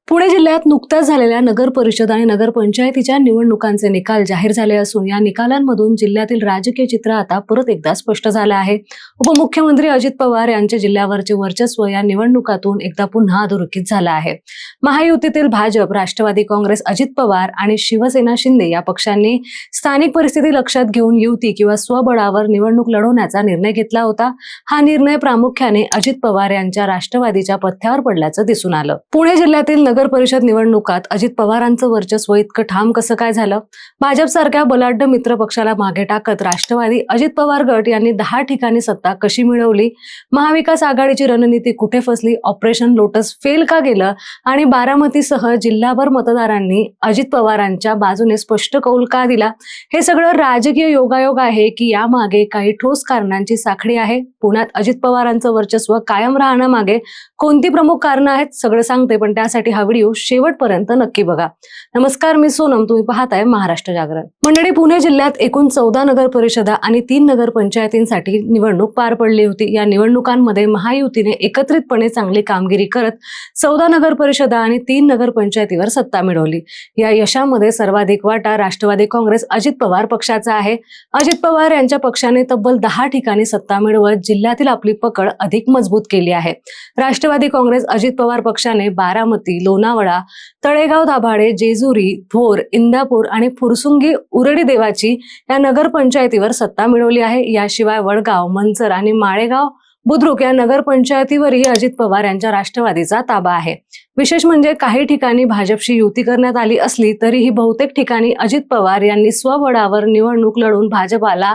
पुणे जिल्ह्यात नुकत्याच झालेल्या नगर परिषद आणि नगरपंचायतीच्या निवडणुकांचे निकाल जाहीर झाले असून या निकालांमधून जिल्ह्यातील राजकीय चित्र आता परत एकदा स्पष्ट झालं आहे। उपमुख्यमंत्री अजित पवार यांचे जिल्ह्यावरचे वर्चस्व या निवडणुकातून एकदा पुन्हा अधोरेखित झालं आहे। महायुतीतील भाजप, राष्ट्रवादी काँग्रेस, अजित पवार आणि शिवसेना शिंदे या पक्षांनी स्थानिक परिस्थिती लक्षात घेऊन युती किंवा स्वबळावर निवडणूक लढवण्याचा निर्णय घेतला होता। हा निर्णय प्रामुख्याने अजित पवार यांच्या राष्ट्रवादीच्या पथ्यावर पडल्याचं दिसून आलं। पुणे जिल्ह्यातील नगर परिषद निवडणुकात अजित पवारांचं वर्चस्व इतकं ठाम कसं काय झालं? भाजपसारख्या बलाढ्य मित्र पक्षाला मागे टाकत राष्ट्रवादी अजित पवार गट यांनी 10 ठिकाणी सत्ता कशी मिळवली? महाविकास आघाडीची रणनीती कुठे फसली? ऑपरेशन लोटस फेल का गेलं? आणि बारामतीसह जिल्हाभर मतदारांनी अजित पवारांच्या बाजूने स्पष्ट कौल का दिला? हे सगळं राजकीय योगायोग आहे की यामागे काही ठोस कारणांची साखळी आहे? पुण्यात अजित पवारांचं वर्चस्व कायम राहण्यामागे कोणती प्रमुख कारणं आहेत? सगळं सांगते, पण त्यासाठी हा व्हिडिओ शेवटपर्यंत नक्की बघा। नमस्कार, मी सोनम, तुम्ही पाहताय महाराष्ट्र जागरण। मंडळी, पुणे जिल्ह्यात एकूण 14 नगर परिषदा आणि 3 नगर पंचायतींसाठी निवडणूक पार पडली होती। या निवडणुकांमध्ये महायुतीने एकत्रितपणे चांगली कामगिरी करत 14 नगर परिषदा आणि 3 नगर पंचायतीवर सत्ता मिळवली। या यशामध्ये सर्वाधिक वाटा राष्ट्रवादी काँग्रेस अजित पवार पक्षाचा आहे। अजित पवार यांच्या पक्षाने तब्बल 10 ठिकाणी सत्ता मिळवत जिल्ह्यातील आपली पकड अधिक मजबूत केली आहे। राष्ट्रवादी काँग्रेस अजित पवार पक्षाने बारामती, लोणावळा, तळेगाव दाभाडे, जेजुरी, भोर, इंदापूर आणि फुरसुंगी उरडी देवाची या नगर पंचायतीवर सत्ता मिळवली आहे। याशिवाय वडगाव, मंचर आणि माळेगाव बुद्रुक या नगर पंचायतीवरही अजित पवार यांच्या राष्ट्रवादीचा ताबा आहे। विशेष म्हणजे काही ठिकाणी भाजपशी युती करण्यात आली असली तरीही बहुतेक ठिकाणी अजित पवार यांनी स्वबळावर निवडणूक लढून भाजपाला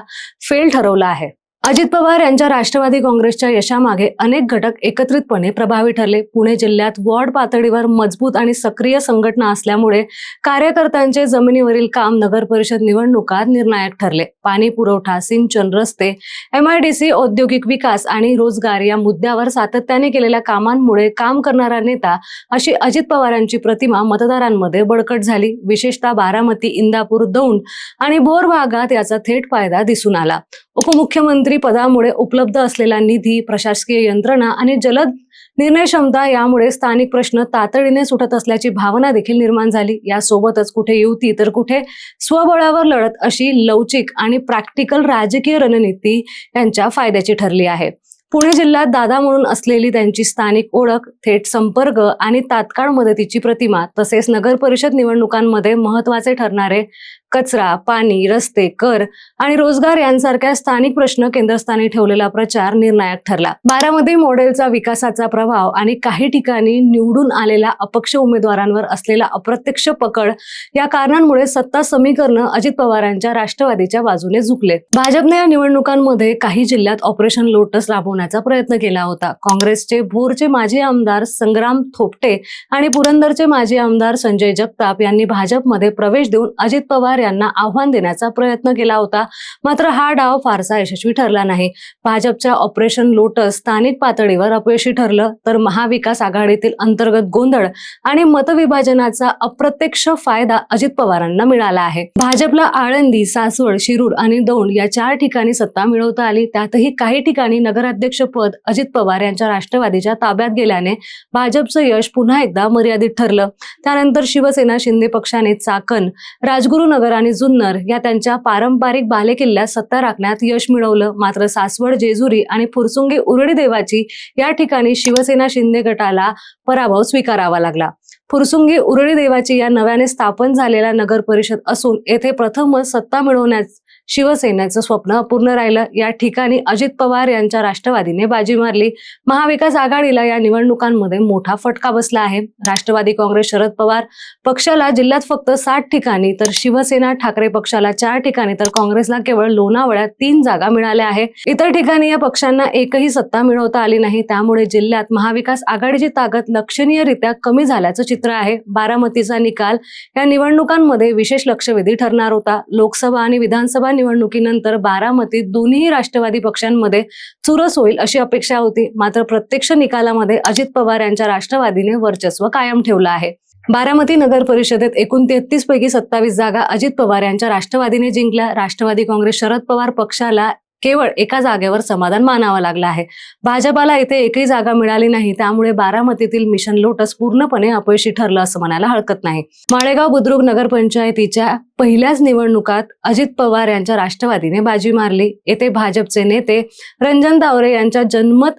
फेल ठरवलं आहे। अजित पवार यांच्या राष्ट्रवादी काँग्रेसच्या यशामागे अनेक घटक एकत्रितपणे प्रभावी ठरले। पुणे जिल्ह्यात वॉर्ड पातळीवर मजबूत आणि सक्रिय संघटना असल्यामुळे कार्यकर्त्यांचे जमिनीवरील काम नगर परिषद निवडणुकात निर्णायक ठरले। पाणी पुरवठा, सिंचन, रस्ते, MIDC, औद्योगिक विकास आणि रोजगार या मुद्द्यावर सातत्याने केलेल्या कामांमुळे काम करणारा नेता अशी अजित पवारांची प्रतिमा मतदारांमध्ये बळकट झाली। विशेषतः बारामती, इंदापूर, दौंड आणि भोर भागात याचा थेट फायदा दिसून आला। उपमुख्यमंत्री पदामुळे उपलब्ध असलेला निधी, प्रशासकीय यंत्रणा आणि जलद निर्णय क्षमता यामुळे स्थानिक प्रश्न तातडीने सुटत असल्याची भावना देखील निर्माण झाली। यासोबतच कुठे युती तर कुठे स्वबळावर लढत अशी लवचिक आणि प्रॅक्टिकल राजकीय रणनीती यांच्या फायद्याची ठरली आहे। पुणे जिल्ह्यात दादा म्हणून असलेली त्यांची स्थानिक ओळख, थेट संपर्क आणि तात्काळ मदतीची प्रतिमा, तसेच नगर परिषद निवडणुकांमध्ये महत्त्वाचे ठरणारे कचरा, पाणी, रस्ते, कर आणि रोजगार यांसारख्या स्थानिक प्रश्न केंद्रस्थानी ठेवलेला प्रचार निर्णायक ठरला। बारामती मॉडेलचा विकासाचा प्रभाव आणि काही ठिकाणी निवडून आलेल्या अपक्ष उमेदवारांवर असलेला अप्रत्यक्ष पकड या कारणांमुळे सत्ता समीकरण अजित पवारांच्या राष्ट्रवादीच्या बाजूने झुकले। भाजपने या निवडणुकांमध्ये काही जिल्ह्यात ऑपरेशन लोटस राबवण्याचा प्रयत्न केला होता। काँग्रेसचे भोरचे माजी आमदार संग्राम थोपटे आणि पुरंदरचे माजी आमदार संजय जगताप यांनी भाजपमध्ये प्रवेश देऊन अजित पवार यांना आव्हान देण्याचा प्रयत्न केला होता, मात्र हा डाव फारसा यशस्वी ठरला नाही। भाजपच्या ऑपरेशन लोटस स्थानिक पातळीवर अपयशी ठरलं, तर महाविकास आघाडीतील अंतर्गत गोंधळ आणि मतविभाजनाचा अप्रत्यक्ष फायदा अजित पवारांना मिळाला आहे। भाजपला आळंदी, सासवड, शिरूर आणि दौंड या 4 ठिकाणी सत्ता मिळवता आली। त्यातही काही ठिकाणी नगराध्यक्ष पद अजित पवार यांच्या राष्ट्रवादीच्या ताब्यात गेल्याने भाजपचं यश पुन्हा एकदा मर्यादित ठरलं। त्यानंतर शिवसेना शिंदे पक्षाने चाकण, राजगुरुनगर आणि जुन्नर या त्यांच्या पारंपरिक बालेकिल्ल्यात सत्ता राखण्यात यश मिळवलं, मात्र सासवड, जेजुरी आणि फुरसुंगी उरडी देवाची या ठिकाणी शिवसेना शिंदे गटाला पराभव स्वीकारावा लागला। फुरसुंगी उरडी देवाची या नव्याने स्थापन झालेल्या नगर परिषद असून येथे प्रथमच सत्ता मिळवण्यास शिवसेनेचं स्वप्न अपूर्ण राहिलं। या ठिकाणी अजित पवार यांच्या राष्ट्रवादीने बाजी मारली। महाविकास आघाडीला या निवडणुकांमध्ये मोठा फटका बसला आहे। राष्ट्रवादी काँग्रेस शरद पवार पक्षाला जिल्ह्यात फक्त 60 ठिकाणी, तर शिवसेना ठाकरे पक्षाला 4 ठिकाणी, तर काँग्रेसला केवळ लोणावळ्यात 3 जागा मिळाल्या आहे। इतर ठिकाणी या पक्षांना एकही सत्ता मिळवता आली नाही। त्यामुळे जिल्ह्यात महाविकास आघाडीची ताकद लक्षणीयरित्या कमी झाल्याचं चित्र आहे। बारामतीचा निकाल या निवडणुकांमध्ये विशेष लक्षवेधी ठरणार होता। लोकसभा आणि विधानसभा निवडणुकीनंतर बारामतीत दोन्ही राष्ट्रवादी पक्षांमध्ये चुरस होईल अशी अपेक्षा होती, मात्र प्रत्यक्ष निकालामध्ये अजित पवार यांच्या राष्ट्रवादीने वर्चस्व कायम ठेवलं आहे। बारामती नगर परिषदेत एकूण 33 पैकी 27 जागा अजित पवार यांच्या राष्ट्रवादीने जिंकल्या। राष्ट्रवादी काँग्रेस शरद पवार पक्षाला केवळ एका जागेवर समाधान मानावं लागलं आहे. भाजपाला इथे एकही जागा मिळाली नाही, त्यामुळे बारामतीतील मिशन लोटस पूर्णपणे अपयशी ठरलं असं म्हणायला हरकत नाही. माळेगाव बुद्रुक नगरपंचायतीच्या पहिल्याच निवडणुकात अजित पवार यांच्या राष्ट्रवादीने बाजी मारली. येथे भाजपचे नेते रंजन तावरे यांच्या जनमत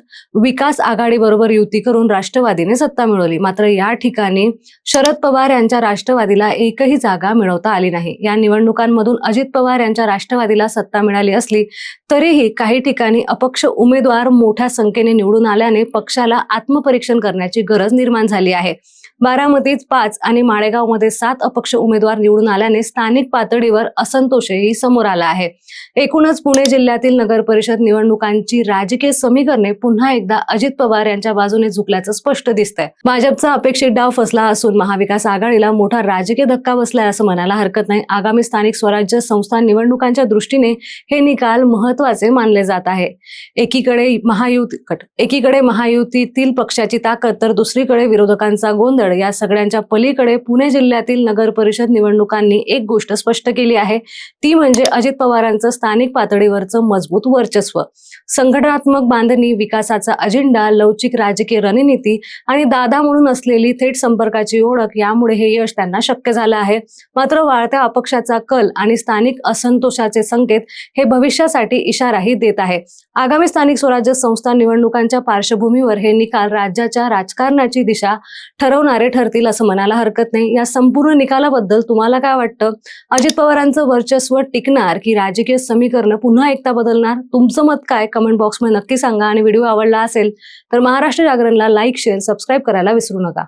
विकास आघाडीबरोबर युती करून राष्ट्रवादीने सत्ता मिळवली. मात्र या ठिकाणी शरद पवार यांच्या राष्ट्रवादीला एकही जागा मिळवता आली नाही. या निवडणुकांमधून अजित पवार यांच्या राष्ट्रवादीला सत्ता मिळाली असली तरीही काही ठिकाणी अपक्ष उमेदवार मोठ्या संख्येने निवडून आल्याने पक्षाला आत्मपरीक्षण करण्याची गरज निर्माण झाली आहे. बारामतीत 5 आणि माळेगावमध्ये 7 अपक्ष उमेदवार निवडून आल्याने स्थानिक पातळीवर असंतोषही समोर आला आहे. एकूणच पुणे जिल्ह्यातील नगर परिषद निवडणुकांची राजकीय समीकरणे पुन्हा एकदा अजित पवार यांच्या बाजूने झुकल्याचं स्पष्ट दिसतंय. भाजपचा अपेक्षित डाव फसला असून महाविकास आघाडीला मोठा राजकीय धक्का बसलाय असं म्हणायला हरकत नाही. आगामी स्थानिक स्वराज्य संस्था निवडणुकांच्या दृष्टीने हे निकाल महत्त्वाचे मानले जात आहे. एकीकडे महायुतीतील पक्षाची ताकद तर दुसरीकडे विरोधकांचा गोंधळ, या सगळ्यांच्या पलीकडे पुणे जिल्ह्यातील नगर परिषद निवडणुकांनी एक गोष्ट स्पष्ट केली आहे, ती म्हणजे अजित पवारांचं स्थानिक पातळीवरचं मजबूत वर्चस्व. संघटनात्मक बांधणी, विकासाचा अजेंडा, लवचिक राजकीय रणनीती आणि दादा म्हणून असलेली थेट संपर्काची ओळख, यामुळे हे यश त्यांना शक्य झालं आहे. मात्र वाढत्या अपक्षाचा कल आणि स्थानिक असंतोषाचे संकेत हे भविष्यासाठी इशाराही देत आहे. आगामी स्थानिक स्वराज्य संस्था निवडणुकांच्या पार्श्वभूमीवर हे निकाल राज्याच्या राजकारणाची दिशा ठरवणारे ठरतील असं म्हणायला हरकत नाही. या संपूर्ण निकालाबद्दल तुम्हाला काय वाटतं? अजित पवारांचं वर्चस्व टिकणार की राजकीय समीकरण पुन्हा एकदा बदलणार? तुमचं मत काय? कमेंट बॉक्समध्ये नक्की सांगा. आणि व्हिडिओ आवडला असेल तर महाराष्ट्र जागरणला लाईक, शेअर, सबस्क्राईब करायला विसरू नका.